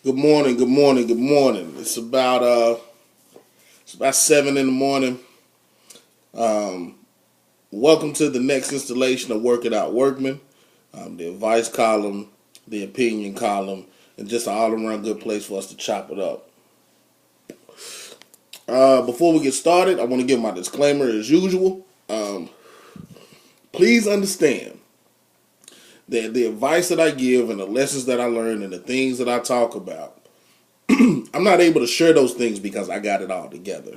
Good morning, good morning, good morning. It's about 7 in the morning. Welcome to the next installation of Work It Out Workman. The advice column, the opinion column, and just an all around good place for us to chop it up. Before we get started, I want to give my disclaimer as usual. Please understand that the advice that I give and the lessons that I learn and the things that I talk about, I'm not able to share those things because I got it all together.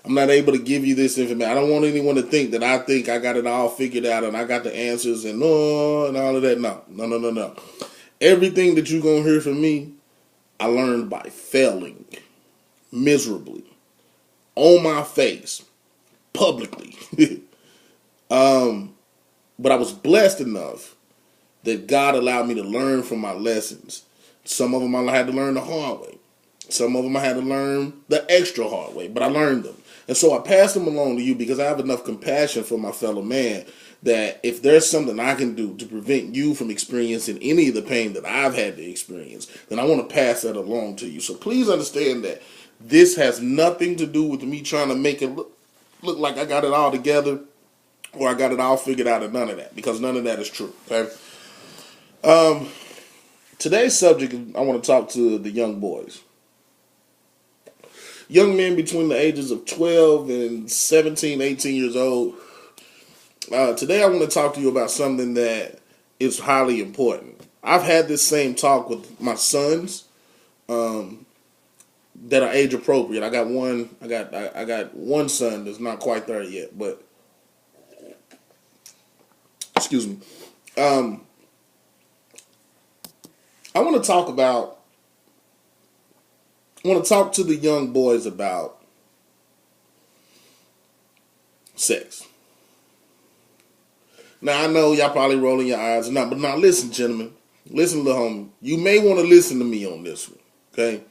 I'm not able to give you this information. I don't want anyone to think that I think I got it all figured out and I got the answers and and all of that. No. Everything that you're going to hear from me, I learned by failing miserably on my face publicly. But I was blessed enough that God allowed me to learn from my lessons. Some of them I had to learn the hard way. Some of them I had to learn the extra hard way, but I learned them. And so I pass them along to you because I have enough compassion for my fellow man that if there's something I can do to prevent you from experiencing any of the pain that I've had to experience, then I want to pass that along to you. So please understand that this has nothing to do with me trying to make it look like I got it all together or I got it all figured out, and none of that, because none of that is true. Okay. Today's subject, I want to talk to the young boys. Young men between the ages of 12 and 17, 18 years old. Today I want to talk to you about something that is highly important. I've had this same talk with my sons that are age appropriate. I got one son that's not quite there yet, but excuse me. I want to talk to the young boys about sex. Now, I know y'all probably rolling your eyes now, but now listen, gentlemen. Listen, little homie. You may want to listen to me on this one, okay?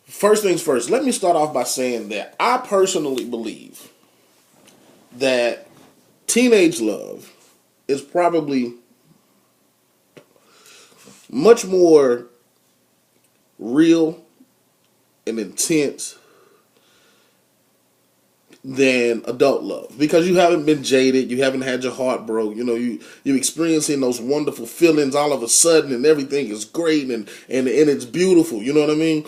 First things first, let me start off by saying that I personally believe that teenage love is probably much more real and intense than adult love, because you haven't been jaded, you haven't had your heart broke, you're experiencing those wonderful feelings all of a sudden, and everything is great and it's beautiful, you know what I mean?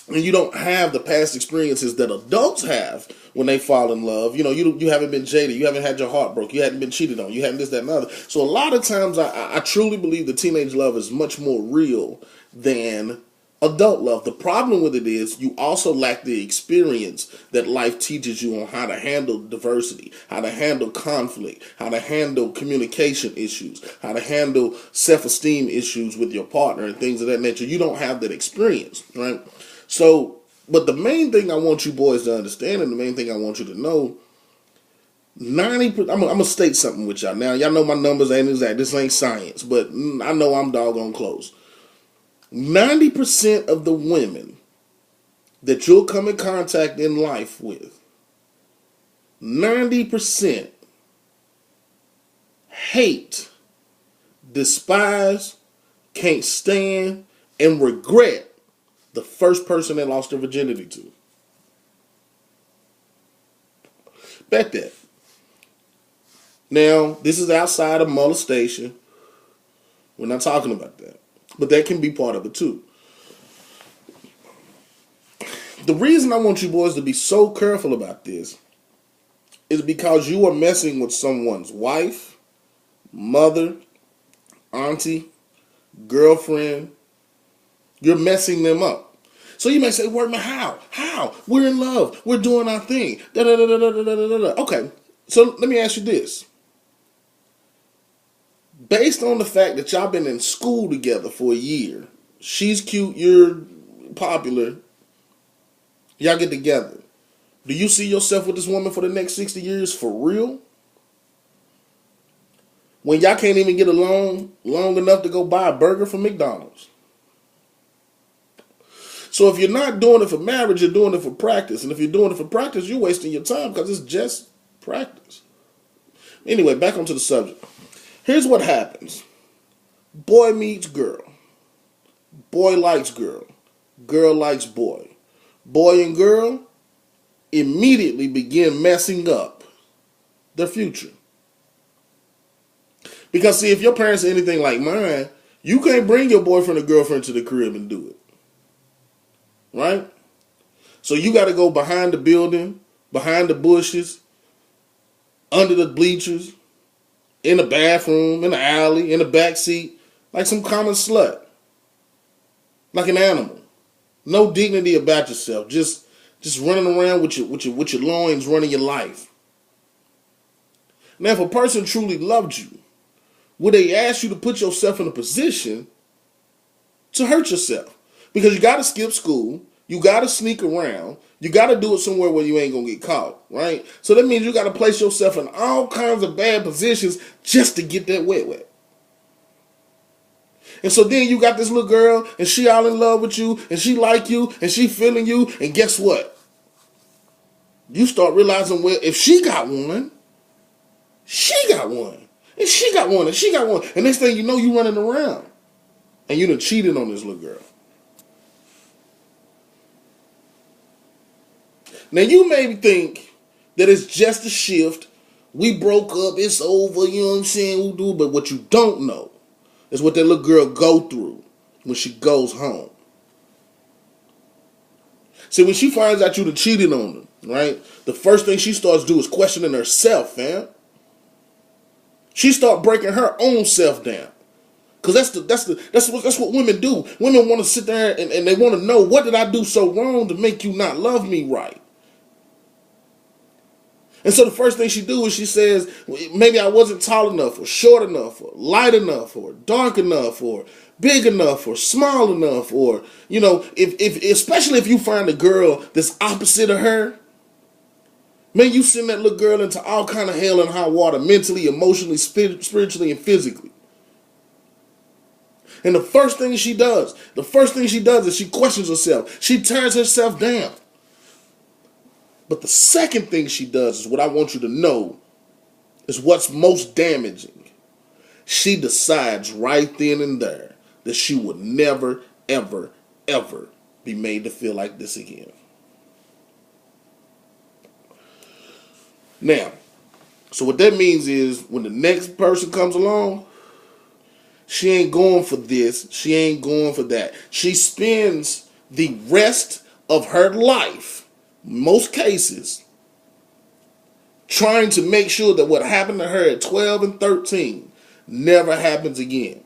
And you don't have the past experiences that adults have when they fall in love. You haven't been jaded, you haven't had your heart broke, you haven't been cheated on, you haven't this, that, and other. So a lot of times I truly believe that teenage love is much more real than adult love. The problem with it is you also lack the experience that life teaches you on how to handle diversity, how to handle conflict, how to handle communication issues, how to handle self-esteem issues with your partner and things of that nature. You don't have that experience, right? So, but the main thing I want you boys to understand, and the main thing I want you to know, 90%, I'm going to state something with y'all. Now, y'all know my numbers ain't exact. This ain't science, but I know I'm doggone close. 90% of the women that you'll come in contact in life with, 90% hate, despise, can't stand, and regret the first person they lost their virginity to. Bet that. Now, this is outside of molestation. We're not talking about that. But that can be part of it too. The reason I want you boys to be so careful about this is because you are messing with someone's wife, mother, auntie, girlfriend. You're messing them up. So you may say, Workman, how? How? We're in love. We're doing our thing. Okay, so let me ask you this. Based on the fact that y'all been in school together for a year, she's cute, you're popular, y'all get together. Do you see yourself with this woman for the next 60 years for real? When y'all can't even get along long enough to go buy a burger from McDonald's. So if you're not doing it for marriage, you're doing it for practice. And if you're doing it for practice, you're wasting your time because it's just practice. Anyway, back onto the subject. Here's what happens. Boy meets girl. Boy likes girl. Girl likes boy. Boy and girl immediately begin messing up their future. Because see, if your parents are anything like mine, you can't bring your boyfriend or girlfriend to the crib and do it. Right? So you got to go behind the building, behind the bushes, under the bleachers, in the bathroom, in the alley, in the back seat, like some common slut. Like an animal. No dignity about yourself. Just running around with your loins running your life. Now, if a person truly loved you, would they ask you to put yourself in a position to hurt yourself? Because you got to skip school. You got to sneak around. You got to do it somewhere where you ain't going to get caught, right? So that means you got to place yourself in all kinds of bad positions just to get that wet. And so then you got this little girl, and she all in love with you, and she like you, and she feeling you, and guess what? You start realizing, well, if she got one, she got one. And she got one, and she got one. And next thing you know, you running around. And you done cheated on this little girl. Now, you may think that it's just a shift. We broke up. It's over. You know what I'm saying? But what you don't know is what that little girl go through when she goes home. See, when she finds out you done cheated on her, right? The first thing she starts to do is questioning herself, fam. She start breaking her own self down. Because that's what women do. Women want to sit there and they want to know, what did I do so wrong to make you not love me right? And so the first thing she do is she says, maybe I wasn't tall enough or short enough or light enough or dark enough or big enough or small enough, or, you know, if especially if you find a girl that's opposite of her, man, you send that little girl into all kind of hell and high water, mentally, emotionally, spiritually, and physically. And the first thing she does is she questions herself. She tears herself down. But the second thing she does is what I want you to know is what's most damaging. She decides right then and there that she would never, ever, ever be made to feel like this again. Now, so what that means is when the next person comes along, she ain't going for this. She ain't going for that. She spends the rest of her life, most cases, trying to make sure that what happened to her at 12 and 13 never happens again.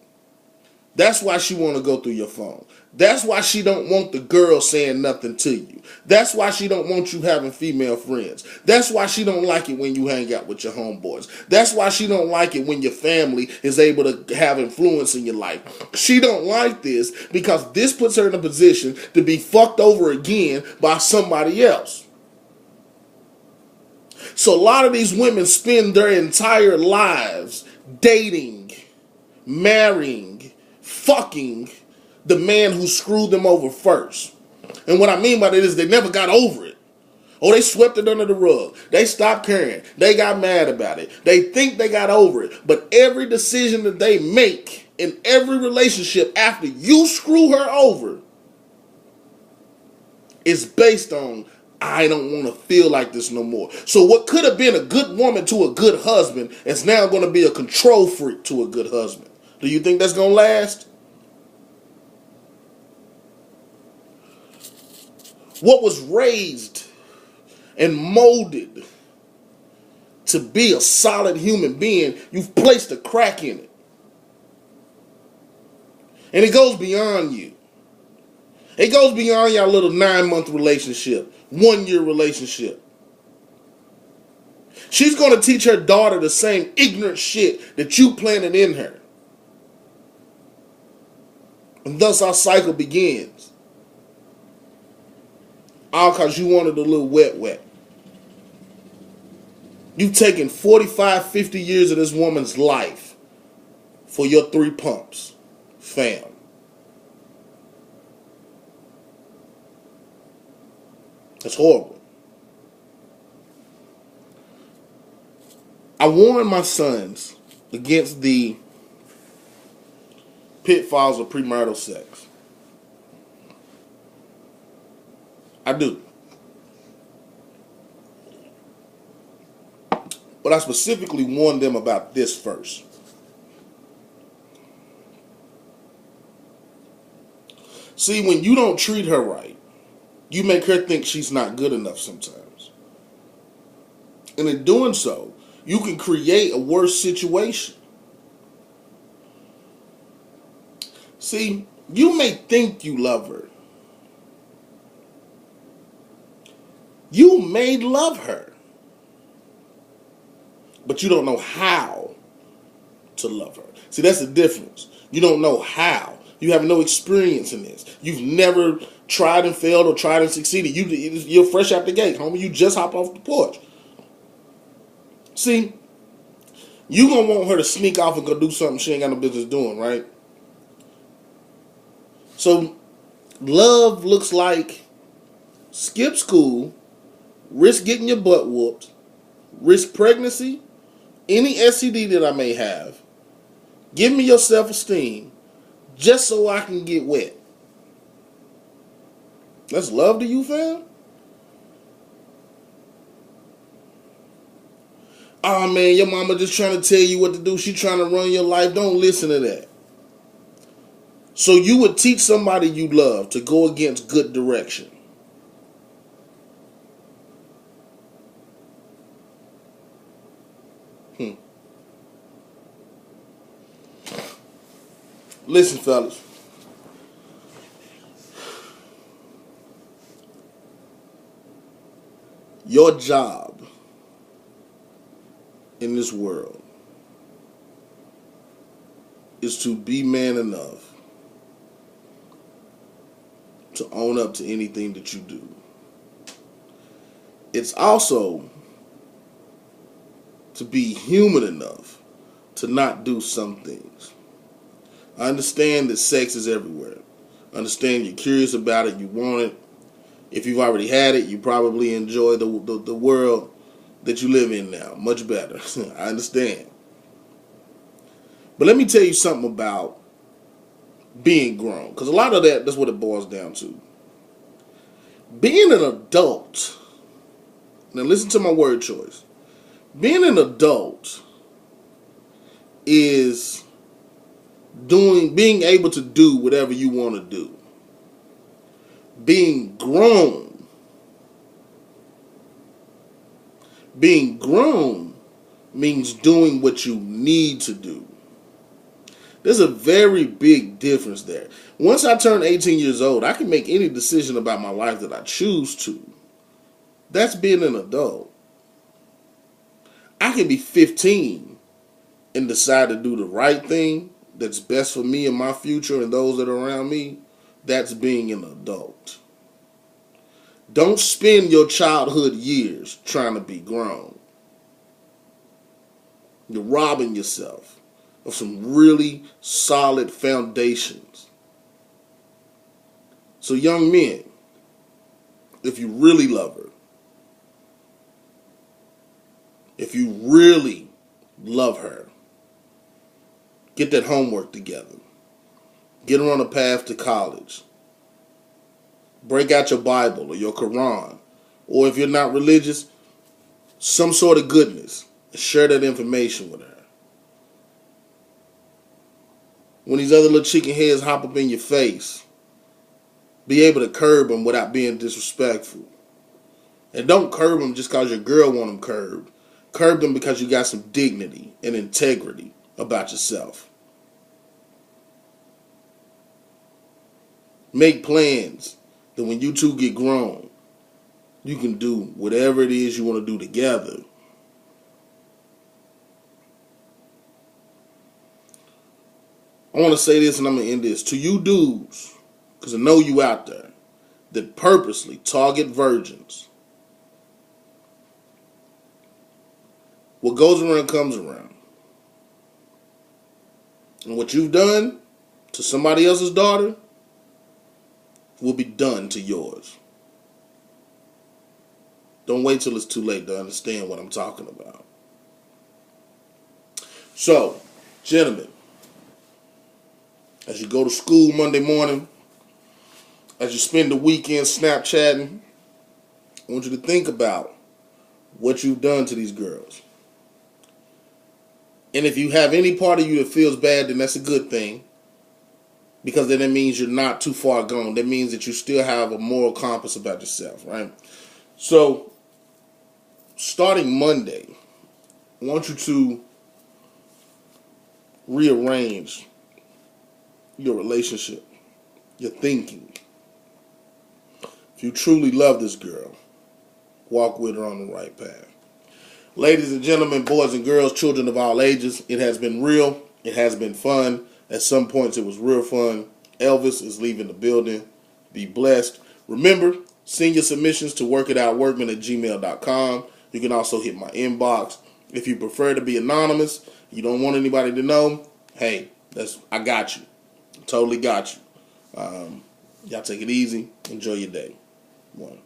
That's why she want to go through your phone. That's why she don't want the girl saying nothing to you. That's why she don't want you having female friends. That's why she don't like it when you hang out with your homeboys. That's why she don't like it when your family is able to have influence in your life. She don't like this because this puts her in a position to be fucked over again by somebody else. So a lot of these women spend their entire lives dating, marrying, fucking the man who screwed them over first. And what I mean by that is they never got over it. Oh, they swept it under the rug. They stopped caring. They got mad about it. They think they got over it. But every decision that they make in every relationship after you screw her over is based on, I don't want to feel like this no more. So what could have been a good woman to a good husband is now going to be a control freak to a good husband. Do you think that's going to last? What was raised and molded to be a solid human being, you've placed a crack in it. And it goes beyond you. It goes beyond your little 9-month relationship, 1-year relationship. She's going to teach her daughter the same ignorant shit that you planted in her. And thus our cycle begins. All because you wanted a little wet. You've taken 45, 50 years of this woman's life for your 3 pumps, fam. That's horrible. I warn my sons against the pitfalls of premarital sex. I do. But I specifically warned them about this first. See, when you don't treat her right, you make her think she's not good enough sometimes. And in doing so, you can create a worse situation. See, you may think you love her. You may love her. But you don't know how to love her. See, that's the difference. You don't know how. You have no experience in this. You've never tried and failed or tried and succeeded. You're fresh out the gate, homie. You just hop off the porch. See, you gonna want her to sneak off and go do something she ain't got no business doing, right? So, love looks like skip school, risk getting your butt whooped, risk pregnancy, any STD that I may have, give me your self-esteem, just so I can get wet. That's love to you, fam? Oh man, your mama just trying to tell you what to do. She trying to run your life. Don't listen to that. So you would teach somebody you love to go against good direction. Listen, fellas. Your job in this world is to be man enough to own up to anything that you do. It's also to be human enough to not do some things. I understand that sex is everywhere. I understand you're curious about it, you want it. If you've already had it, you probably enjoy the world that you live in now much better. I understand. But let me tell you something about being grown, because a lot of that's what it boils down to. Being an adult, now listen to my word choice. Being an adult is being able to do whatever you want to do. Being grown means doing what you need to do. There's a very big difference there. Once I turn 18 years old, I can make any decision about my life that I choose to. That's being an adult. I can be 15 and decide to do the right thing that's best for me and my future and those that are around me. That's being an adult. Don't spend your childhood years trying to be grown. You're robbing yourself of some really solid foundations. So young men, if you really love her, if you really love her, get that homework together. Get her on a path to college. Break out your Bible or your Quran. Or if you're not religious, some sort of goodness. Share that information with her. When these other little chicken heads hop up in your face, be able to curb them without being disrespectful. And don't curb them just because your girl want them curbed. Curb them because you got some dignity and integrity about yourself. Make plans that when you two get grown, you can do whatever it is you want to do together. I want to say this and I'm going to end this. To you dudes, because I know you out there, that purposely target virgins. What goes around comes around. And what you've done to somebody else's daughter will be done to yours. Don't wait till it's too late to understand what I'm talking about. So, gentlemen, as you go to school Monday morning, as you spend the weekend Snapchatting, I want you to think about what you've done to these girls. And if you have any part of you that feels bad, then that's a good thing. Because then it means you're not too far gone. That means that you still have a moral compass about yourself, right? So, starting Monday, I want you to rearrange your relationship, your thinking. If you truly love this girl, walk with her on the right path. Ladies and gentlemen, boys and girls, children of all ages, it has been real. It has been fun. At some points, it was real fun. Elvis is leaving the building. Be blessed. Remember, send your submissions to workitoutworkman@gmail.com. You can also hit my inbox. If you prefer to be anonymous, you don't want anybody to know, hey, I got you. Totally got you. Y'all take it easy. Enjoy your day. One.